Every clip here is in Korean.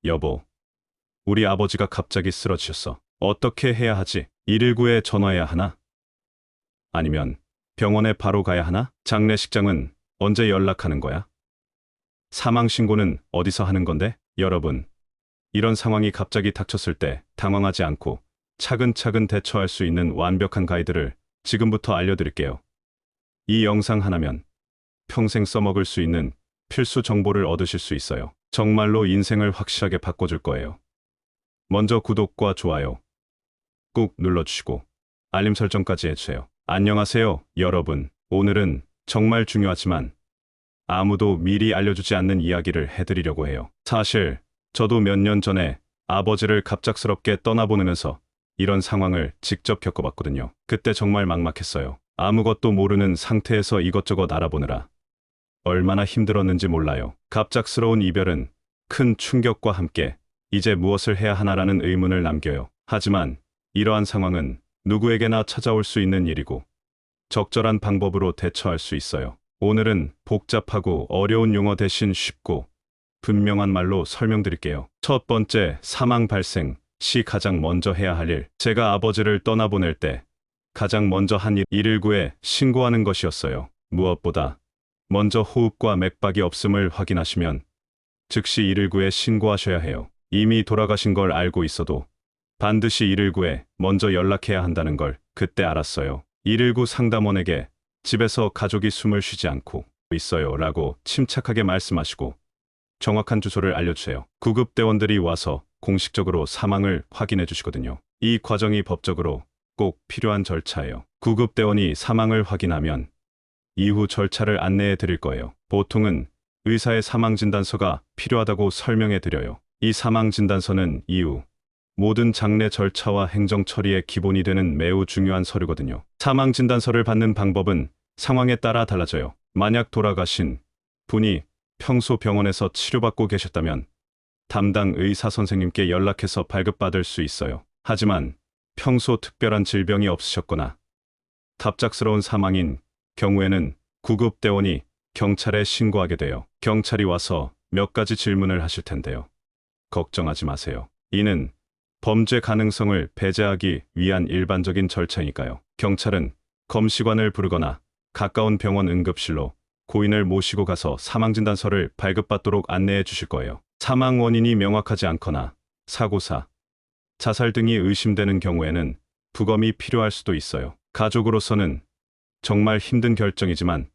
여보, 우리 아버지가 갑자기 쓰러지셨어. 어떻게 해야 하지? 119에 전화해야 하나? 아니면 병원에 바로 가야 하나? 장례식장은 언제 연락하는 거야? 사망신고는 어디서 하는 건데? 여러분, 이런 상황이 갑자기 닥쳤을 때 당황하지 않고 차근차근 대처할 수 있는 완벽한 가이드를 지금부터 알려드릴게요. 이 영상 하나면 평생 써먹을 수 있는 필수 정보를 얻으실 수 있어요. 정말로 인생을 확실하게 바꿔줄 거예요. 먼저 구독과 좋아요 꾹 눌러주시고 알림 설정까지 해주세요. 안녕하세요, 여러분. 오늘은 정말 중요하지만 아무도 미리 알려주지 않는 이야기를 해드리려고 해요. 사실 저도 몇 년 전에 아버지를 갑작스럽게 떠나보내면서 이런 상황을 직접 겪어봤거든요. 그때 정말 막막했어요. 아무것도 모르는 상태에서 이것저것 알아보느라 얼마나 힘들었는지 몰라요. 갑작스러운 이별은 큰 충격과 함께 이제 무엇을 해야 하나라는 의문을 남겨요. 하지만 이러한 상황은 누구에게나 찾아올 수 있는 일이고 적절한 방법으로 대처할 수 있어요. 오늘은 복잡하고 어려운 용어 대신 쉽고 분명한 말로 설명드릴게요. 첫 번째, 사망 발생 시 가장 먼저 해야 할 일. 제가 아버지를 떠나보낼 때 가장 먼저 한 일, 119에 신고하는 것이었어요. 무엇보다 먼저 호흡과 맥박이 없음을 확인하시면 즉시 119에 신고하셔야 해요. 이미 돌아가신 걸 알고 있어도 반드시 119에 먼저 연락해야 한다는 걸 그때 알았어요. 119 상담원에게 집에서 가족이 숨을 쉬지 않고 있어요 라고 침착하게 말씀하시고 정확한 주소를 알려주세요. 구급대원들이 와서 공식적으로 사망을 확인해 주시거든요. 이 과정이 법적으로 꼭 필요한 절차예요. 구급대원이 사망을 확인하면 이후 절차를 안내해 드릴 거예요. 보통은 의사의 사망진단서가 필요하다고 설명해 드려요. 이 사망진단서는 이후 모든 장례 절차와 행정 처리의 기본이 되는 매우 중요한 서류거든요. 사망진단서를 받는 방법은 상황에 따라 달라져요. 만약 돌아가신 분이 평소 병원에서 치료받고 계셨다면 담당 의사 선생님께 연락해서 발급받을 수 있어요. 하지만 평소 특별한 질병이 없으셨거나 갑작스러운 사망인 경우에는 구급대원이 경찰에 신고하게 돼요. 경찰이 와서 몇 가지 질문을 하실 텐데요. 걱정하지 마세요. 이는 범죄 가능성을 배제하기 위한 일반적인 절차니까요. 경찰은 검시관을 부르거나 가까운 병원 응급실로 고인을 모시고 가서 사망진단서를 발급받도록 안내해 주실 거예요. 사망 원인이 명확하지 않거나 사고사, 자살 등이 의심되는 경우에는 부검이 필요할 수도 있어요. 가족으로서는 정말 힘든 결정이지만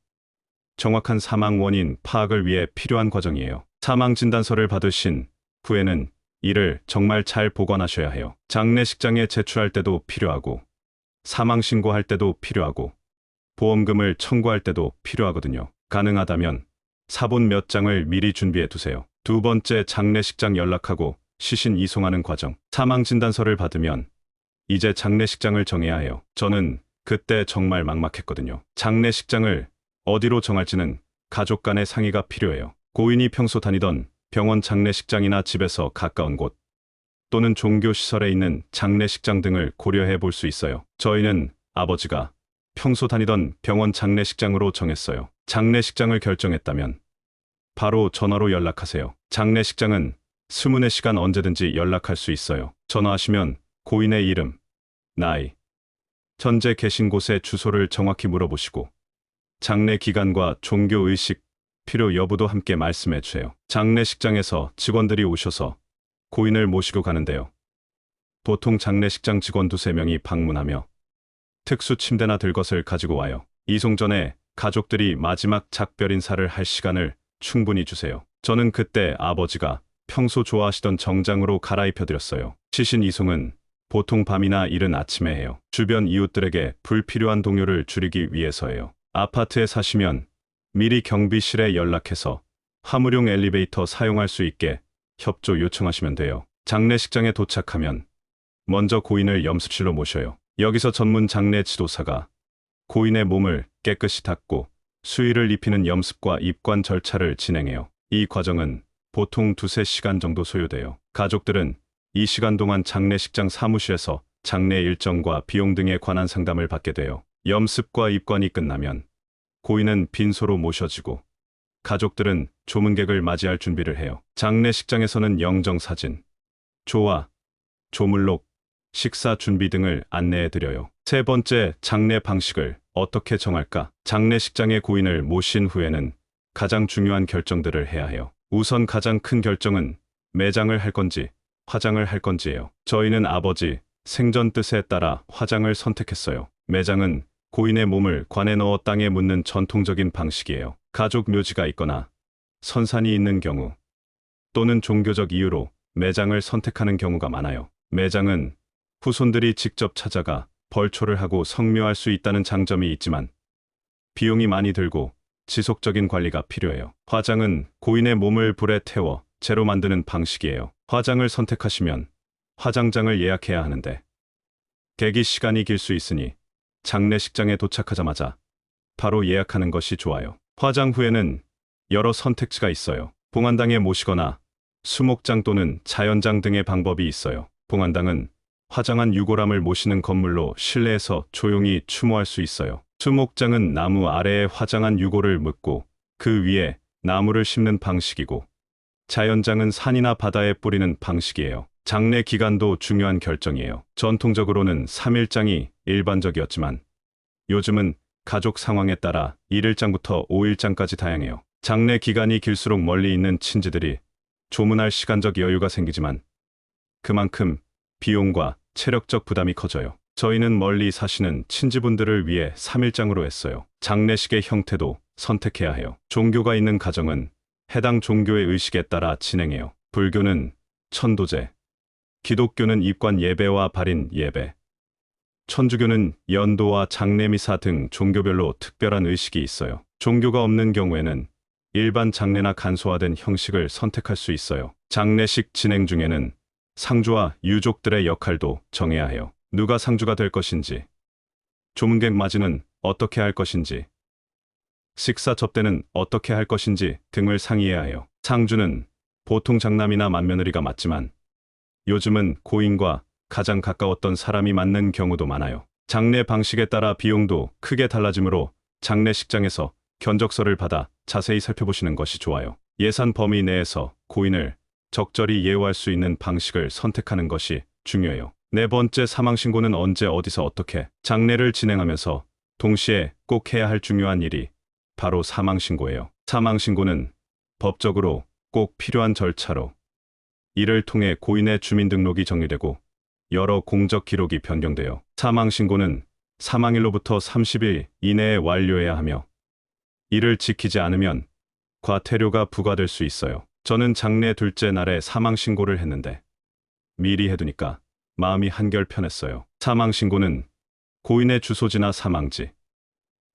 정확한 사망 원인 파악을 위해 필요한 과정이에요. 사망진단서를 받으신 후에는 이를 정말 잘 보관하셔야 해요. 장례식장에 제출할 때도 필요하고 사망신고할 때도 필요하고 보험금을 청구할 때도 필요하거든요. 가능하다면 사본 몇 장을 미리 준비해 두세요. 두 번째, 장례식장 연락하고 시신 이송하는 과정. 사망진단서를 받으면 이제 장례식장을 정해야 해요. 저는 그때 정말 막막했거든요. 장례식장을 어디로 정할지는 가족 간의 상의가 필요해요. 고인이 평소 다니던 병원 장례식장이나 집에서 가까운 곳 또는 종교시설에 있는 장례식장 등을 고려해 볼 수 있어요. 저희는 아버지가 평소 다니던 병원 장례식장으로 정했어요. 장례식장을 결정했다면 바로 전화로 연락하세요. 장례식장은 24시간 언제든지 연락할 수 있어요. 전화하시면 고인의 이름, 나이, 현재 계신 곳의 주소를 정확히 물어보시고 장례 기간과 종교 의식 필요 여부도 함께 말씀해 주세요. 장례식장에서 직원들이 오셔서 고인을 모시고 가는데요. 보통 장례식장 직원 2~3명이 방문하며 특수 침대나 들 것을 가지고 와요. 이송 전에 가족들이 마지막 작별 인사를 할 시간을 충분히 주세요. 저는 그때 아버지가 평소 좋아하시던 정장으로 갈아입혀드렸어요. 시신 이송은 보통 밤이나 이른 아침에 해요. 주변 이웃들에게 불필요한 동요를 줄이기 위해서예요. 아파트에 사시면 미리 경비실에 연락해서 화물용 엘리베이터 사용할 수 있게 협조 요청하시면 돼요. 장례식장에 도착하면 먼저 고인을 염습실로 모셔요. 여기서 전문 장례 지도사가 고인의 몸을 깨끗이 닦고 수의를 입히는 염습과 입관 절차를 진행해요. 이 과정은 보통 2~3시간 정도 소요돼요. 가족들은 이 시간 동안 장례식장 사무실에서 장례 일정과 비용 등에 관한 상담을 받게 돼요. 염습과 입관이 끝나면 고인은 빈소로 모셔지고 가족들은 조문객을 맞이할 준비를 해요. 장례식장에서는 영정사진, 조화, 조물록, 식사 준비 등을 안내해 드려요. 세 번째, 장례 방식을 어떻게 정할까? 장례식장에 고인을 모신 후에는 가장 중요한 결정들을 해야 해요. 우선 가장 큰 결정은 매장을 할 건지 화장을 할 건지예요. 저희는 아버지 생전 뜻에 따라 화장을 선택했어요. 매장은 고인의 몸을 관에 넣어 땅에 묻는 전통적인 방식이에요. 가족 묘지가 있거나 선산이 있는 경우 또는 종교적 이유로 매장을 선택하는 경우가 많아요. 매장은 후손들이 직접 찾아가 벌초를 하고 성묘할 수 있다는 장점이 있지만 비용이 많이 들고 지속적인 관리가 필요해요. 화장은 고인의 몸을 불에 태워 재로 만드는 방식이에요. 화장을 선택하시면 화장장을 예약해야 하는데 대기 시간이 길 수 있으니 장례식장에 도착하자마자 바로 예약하는 것이 좋아요. 화장 후에는 여러 선택지가 있어요. 봉안당에 모시거나 수목장 또는 자연장 등의 방법이 있어요. 봉안당은 화장한 유골함을 모시는 건물로 실내에서 조용히 추모할 수 있어요. 수목장은 나무 아래에 화장한 유골을 묻고 그 위에 나무를 심는 방식이고, 자연장은 산이나 바다에 뿌리는 방식이에요. 장례 기간도 중요한 결정이에요. 전통적으로는 3일장이 일반적이었지만 요즘은 가족 상황에 따라 1일장부터 5일장까지 다양해요. 장례 기간이 길수록 멀리 있는 친지들이 조문할 시간적 여유가 생기지만 그만큼 비용과 체력적 부담이 커져요. 저희는 멀리 사시는 친지분들을 위해 3일장으로 했어요. 장례식의 형태도 선택해야 해요. 종교가 있는 가정은 해당 종교의 의식에 따라 진행해요. 불교는 천도제, 기독교는 입관 예배와 발인 예배, 천주교는 연도와 장례미사 등 종교별로 특별한 의식이 있어요. 종교가 없는 경우에는 일반 장례나 간소화된 형식을 선택할 수 있어요. 장례식 진행 중에는 상주와 유족들의 역할도 정해야 해요. 누가 상주가 될 것인지, 조문객 맞이는 어떻게 할 것인지, 식사 접대는 어떻게 할 것인지 등을 상의해야 해요. 상주는 보통 장남이나 맏며느리가 맡지만 요즘은 고인과 가장 가까웠던 사람이 맡는 경우도 많아요. 장례 방식에 따라 비용도 크게 달라지므로 장례식장에서 견적서를 받아 자세히 살펴보시는 것이 좋아요. 예산 범위 내에서 고인을 적절히 예우할 수 있는 방식을 선택하는 것이 중요해요. 네 번째, 사망신고는 언제 어디서 어떻게. 장례를 진행하면서 동시에 꼭 해야 할 중요한 일이 바로 사망신고예요. 사망신고는 법적으로 꼭 필요한 절차로 이를 통해 고인의 주민등록이 정리되고 여러 공적 기록이 변경되어 사망신고는 사망일로부터 30일 이내에 완료해야 하며 이를 지키지 않으면 과태료가 부과될 수 있어요. 저는 장례 둘째 날에 사망신고를 했는데 미리 해두니까 마음이 한결 편했어요. 사망신고는 고인의 주소지나 사망지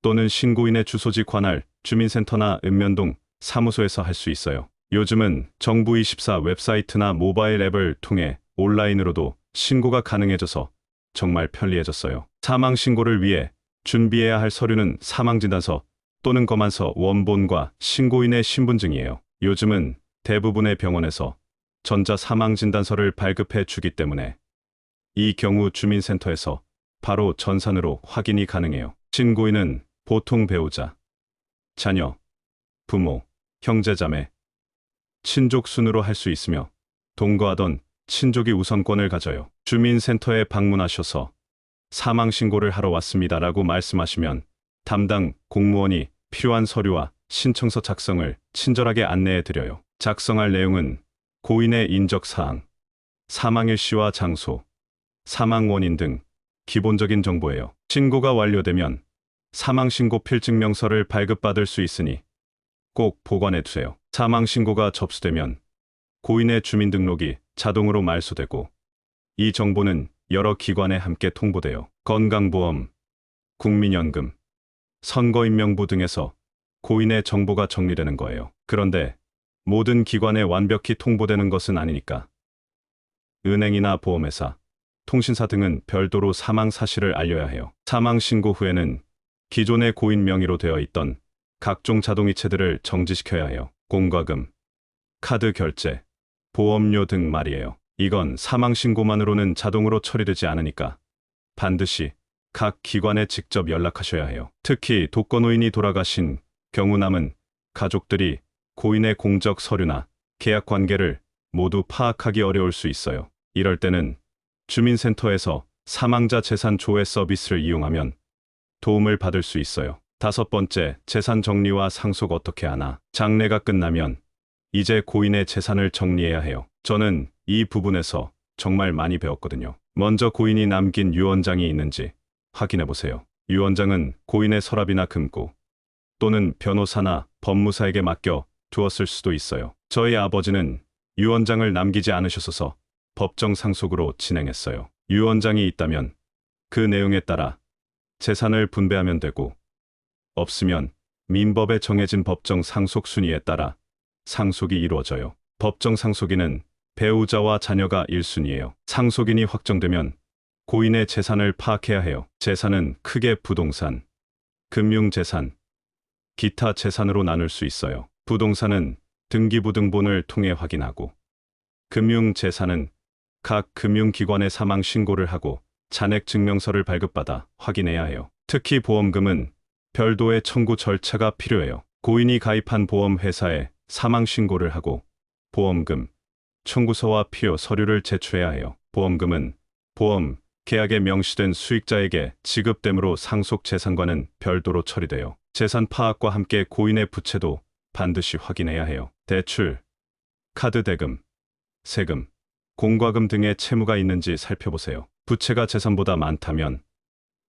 또는 신고인의 주소지 관할 주민센터나 읍면동 사무소에서 할 수 있어요. 요즘은 정부24 웹사이트나 모바일 앱을 통해 온라인으로도 신고가 가능해져서 정말 편리해졌어요. 사망신고를 위해 준비해야 할 서류는 사망진단서 또는 검안서 원본과 신고인의 신분증이에요. 요즘은 대부분의 병원에서 전자사망진단서를 발급해 주기 때문에 이 경우 주민센터에서 바로 전산으로 확인이 가능해요. 신고인은 보통 배우자, 자녀, 부모, 형제자매, 친족 순으로 할 수 있으며 동거하던 친족이 우선권을 가져요. 주민센터에 방문하셔서 사망신고를 하러 왔습니다라고 말씀하시면 담당 공무원이 필요한 서류와 신청서 작성을 친절하게 안내해 드려요. 작성할 내용은 고인의 인적사항, 사망일시와 장소, 사망 원인 등 기본적인 정보예요. 신고가 완료되면 사망신고 필증명서를 발급받을 수 있으니 꼭 보관해 두세요. 사망신고가 접수되면 고인의 주민등록이 자동으로 말소되고 이 정보는 여러 기관에 함께 통보되어 건강보험, 국민연금, 선거인명부 등에서 고인의 정보가 정리되는 거예요. 그런데 모든 기관에 완벽히 통보되는 것은 아니니까 은행이나 보험회사, 통신사 등은 별도로 사망 사실을 알려야 해요. 사망신고 후에는 기존의 고인 명의로 되어 있던 각종 자동이체들을 정지시켜야 해요. 공과금, 카드 결제, 보험료 등 말이에요. 이건 사망신고만으로는 자동으로 처리되지 않으니까 반드시 각 기관에 직접 연락하셔야 해요. 특히 독거노인이 돌아가신 경우 남은 가족들이 고인의 공적 서류나 계약 관계를 모두 파악하기 어려울 수 있어요. 이럴 때는 주민센터에서 사망자 재산 조회 서비스를 이용하면 도움을 받을 수 있어요. 다섯 번째, 재산 정리와 상속 어떻게 하나? 장례가 끝나면 이제 고인의 재산을 정리해야 해요. 저는 이 부분에서 정말 많이 배웠거든요. 먼저 고인이 남긴 유언장이 있는지 확인해 보세요. 유언장은 고인의 서랍이나 금고 또는 변호사나 법무사에게 맡겨 두었을 수도 있어요. 저희 아버지는 유언장을 남기지 않으셨어서 법정 상속으로 진행했어요. 유언장이 있다면 그 내용에 따라 재산을 분배하면 되고, 없으면 민법에 정해진 법정 상속 순위에 따라 상속이 이루어져요. 법정 상속인은 배우자와 자녀가 1순위예요. 상속인이 확정되면 고인의 재산을 파악해야 해요. 재산은 크게 부동산, 금융재산, 기타 재산으로 나눌 수 있어요. 부동산은 등기부등본을 통해 확인하고, 금융재산은 각 금융기관에 사망 신고를 하고 잔액 증명서를 발급받아 확인해야 해요. 특히 보험금은 별도의 청구 절차가 필요해요. 고인이 가입한 보험회사에 사망 신고를 하고 보험금 청구서와 필요 서류를 제출해야 해요. 보험금은 보험 계약에 명시된 수익자에게 지급되므로 상속 재산과는 별도로 처리돼요. 재산 파악과 함께 고인의 부채도 반드시 확인해야 해요. 대출, 카드 대금, 세금, 공과금 등의 채무가 있는지 살펴보세요. 부채가 재산보다 많다면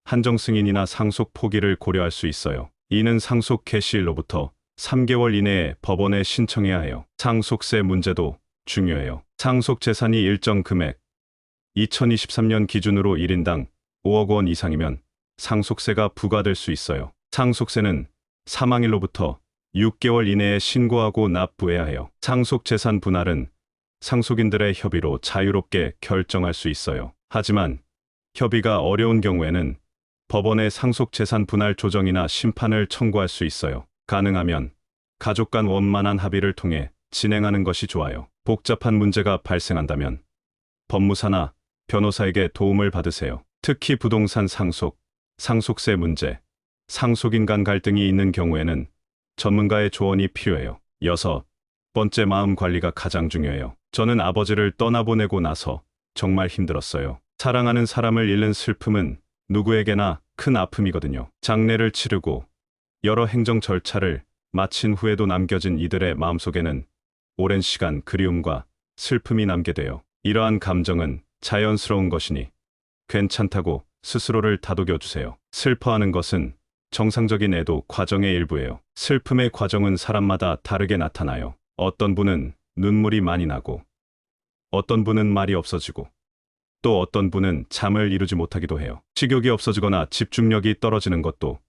한정 승인이나 상속 포기를 고려할 수 있어요. 이는 상속 개시일로부터 3개월 이내에 법원에 신청해야 해요. 상속세 문제도 중요해요. 상속 재산이 일정 금액, 2023년 기준으로 1인당 5억 원 이상이면 상속세가 부과될 수 있어요. 상속세는 사망일로부터 6개월 이내에 신고하고 납부해야 해요. 상속 재산 분할은 상속인들의 협의로 자유롭게 결정할 수 있어요. 하지만 협의가 어려운 경우에는 법원에 상속 재산 분할 조정이나 심판을 청구할 수 있어요. 가능하면 가족 간 원만한 합의를 통해 진행하는 것이 좋아요. 복잡한 문제가 발생한다면 법무사나 변호사에게 도움을 받으세요. 특히 부동산 상속, 상속세 문제, 상속인 간 갈등이 있는 경우에는 전문가의 조언이 필요해요. 여섯 번째, 마음 관리가 가장 중요해요. 저는 아버지를 떠나보내고 나서 정말 힘들었어요. 사랑하는 사람을 잃는 슬픔은 누구에게나 큰 아픔이거든요. 장례를 치르고 여러 행정 절차를 마친 후에도 남겨진 이들의 마음속에는 오랜 시간 그리움과 슬픔이 남게 돼요. 이러한 감정은 자연스러운 것이니 괜찮다고 스스로를 다독여 주세요. 슬퍼하는 것은 정상적인 애도 과정의 일부예요. 슬픔의 과정은 사람마다 다르게 나타나요. 어떤 분은 눈물이 많이 나고, 어떤 분은 말이 없어지고, 또 어떤 분은 잠을 이루지 못하기도 해요. 식욕이 없어지거나 집중력이 떨어지는 것도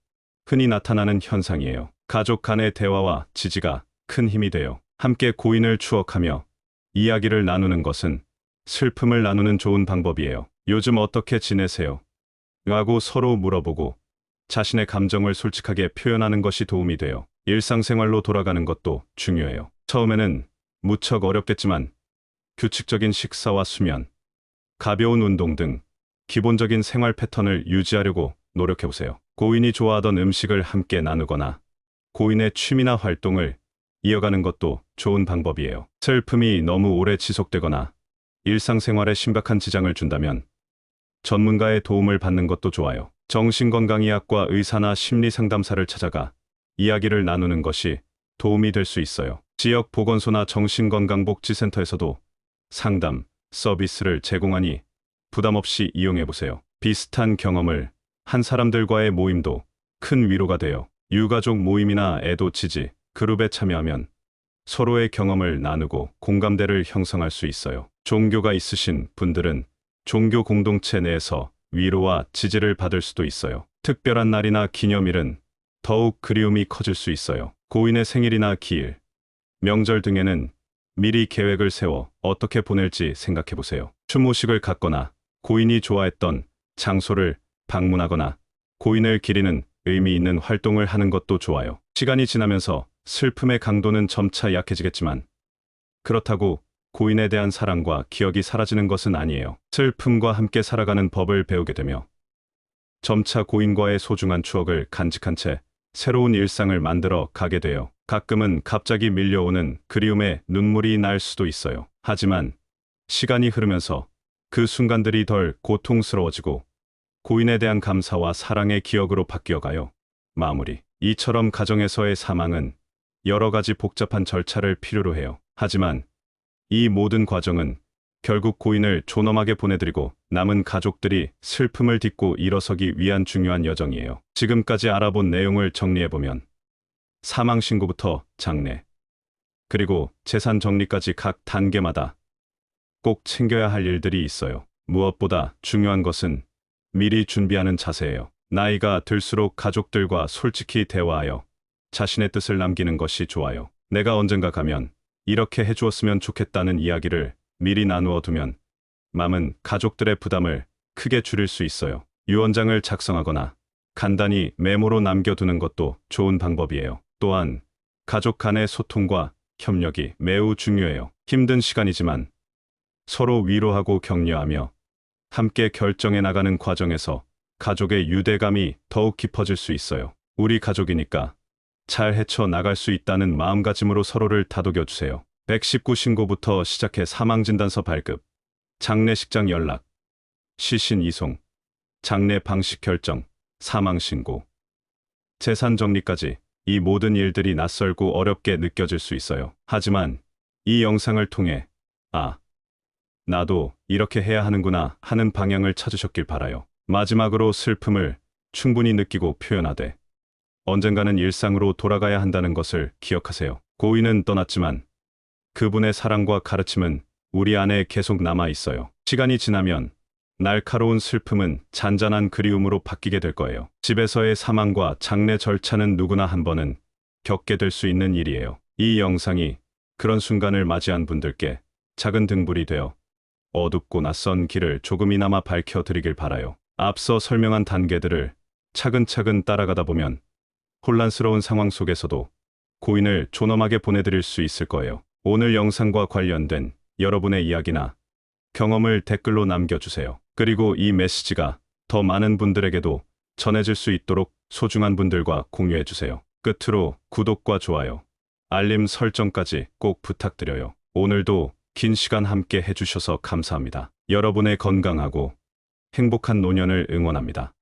흔히 나타나는 현상이에요. 가족 간의 대화와 지지가 큰 힘이 돼요. 함께 고인을 추억하며 이야기를 나누는 것은 슬픔을 나누는 좋은 방법이에요. 요즘 어떻게 지내세요? 라고 서로 물어보고 자신의 감정을 솔직하게 표현하는 것이 도움이 돼요. 일상생활로 돌아가는 것도 중요해요. 처음에는 무척 어렵겠지만 규칙적인 식사와 수면, 가벼운 운동 등 기본적인 생활 패턴을 유지하려고 노력해보세요. 고인이 좋아하던 음식을 함께 나누거나 고인의 취미나 활동을 이어가는 것도 좋은 방법이에요. 슬픔이 너무 오래 지속되거나 일상생활에 심각한 지장을 준다면 전문가의 도움을 받는 것도 좋아요. 정신건강의학과 의사나 심리상담사를 찾아가 이야기를 나누는 것이 도움이 될 수 있어요. 지역 보건소나 정신건강복지센터에서도 상담, 서비스를 제공하니 부담 없이 이용해보세요. 비슷한 경험을 한 사람들과의 모임도 큰 위로가 돼요. 유가족 모임이나 애도 지지, 그룹에 참여하면 서로의 경험을 나누고 공감대를 형성할 수 있어요. 종교가 있으신 분들은 종교 공동체 내에서 위로와 지지를 받을 수도 있어요. 특별한 날이나 기념일은 더욱 그리움이 커질 수 있어요. 고인의 생일이나 기일, 명절 등에는 미리 계획을 세워 어떻게 보낼지 생각해보세요. 추모식을 갖거나 고인이 좋아했던 장소를 방문하거나 고인을 기리는 의미 있는 활동을 하는 것도 좋아요. 시간이 지나면서 슬픔의 강도는 점차 약해지겠지만 그렇다고 고인에 대한 사랑과 기억이 사라지는 것은 아니에요. 슬픔과 함께 살아가는 법을 배우게 되며 점차 고인과의 소중한 추억을 간직한 채 새로운 일상을 만들어 가게 돼요. 가끔은 갑자기 밀려오는 그리움에 눈물이 날 수도 있어요. 하지만 시간이 흐르면서 그 순간들이 덜 고통스러워지고 고인에 대한 감사와 사랑의 기억으로 바뀌어가요. 마무리. 이처럼 가정에서의 사망은 여러 가지 복잡한 절차를 필요로 해요. 하지만 이 모든 과정은 결국 고인을 존엄하게 보내드리고 남은 가족들이 슬픔을 딛고 일어서기 위한 중요한 여정이에요. 지금까지 알아본 내용을 정리해보면 사망 신고부터 장례, 그리고 재산 정리까지 각 단계마다 꼭 챙겨야 할 일들이 있어요. 무엇보다 중요한 것은 미리 준비하는 자세예요. 나이가 들수록 가족들과 솔직히 대화하여 자신의 뜻을 남기는 것이 좋아요. 내가 언젠가 가면 이렇게 해주었으면 좋겠다는 이야기를 미리 나누어 두면 남은 가족들의 부담을 크게 줄일 수 있어요. 유언장을 작성하거나 간단히 메모로 남겨두는 것도 좋은 방법이에요. 또한 가족 간의 소통과 협력이 매우 중요해요. 힘든 시간이지만 서로 위로하고 격려하며 함께 결정해 나가는 과정에서 가족의 유대감이 더욱 깊어질 수 있어요. 우리 가족이니까 잘 헤쳐나갈 수 있다는 마음가짐으로 서로를 다독여주세요. 119 신고부터 시작해 사망진단서 발급, 장례식장 연락, 시신 이송, 장례 방식 결정, 사망신고, 재산 정리까지 이 모든 일들이 낯설고 어렵게 느껴질 수 있어요. 하지만 이 영상을 통해 나도 이렇게 해야 하는구나 하는 방향을 찾으셨길 바라요. 마지막으로 슬픔을 충분히 느끼고 표현하되 언젠가는 일상으로 돌아가야 한다는 것을 기억하세요. 고인은 떠났지만 그분의 사랑과 가르침은 우리 안에 계속 남아 있어요. 시간이 지나면 날카로운 슬픔은 잔잔한 그리움으로 바뀌게 될 거예요. 집에서의 사망과 장례 절차는 누구나 한 번은 겪게 될 수 있는 일이에요. 이 영상이 그런 순간을 맞이한 분들께 작은 등불이 되어 어둡고 낯선 길을 조금이나마 밝혀드리길 바라요. 앞서 설명한 단계들을 차근차근 따라가다 보면 혼란스러운 상황 속에서도 고인을 존엄하게 보내드릴 수 있을 거예요. 오늘 영상과 관련된 여러분의 이야기나 경험을 댓글로 남겨주세요. 그리고 이 메시지가 더 많은 분들에게도 전해질 수 있도록 소중한 분들과 공유해주세요. 끝으로 구독과 좋아요, 알림 설정까지 꼭 부탁드려요. 오늘도 긴 시간 함께 해주셔서 감사합니다. 여러분의 건강하고 행복한 노년을 응원합니다.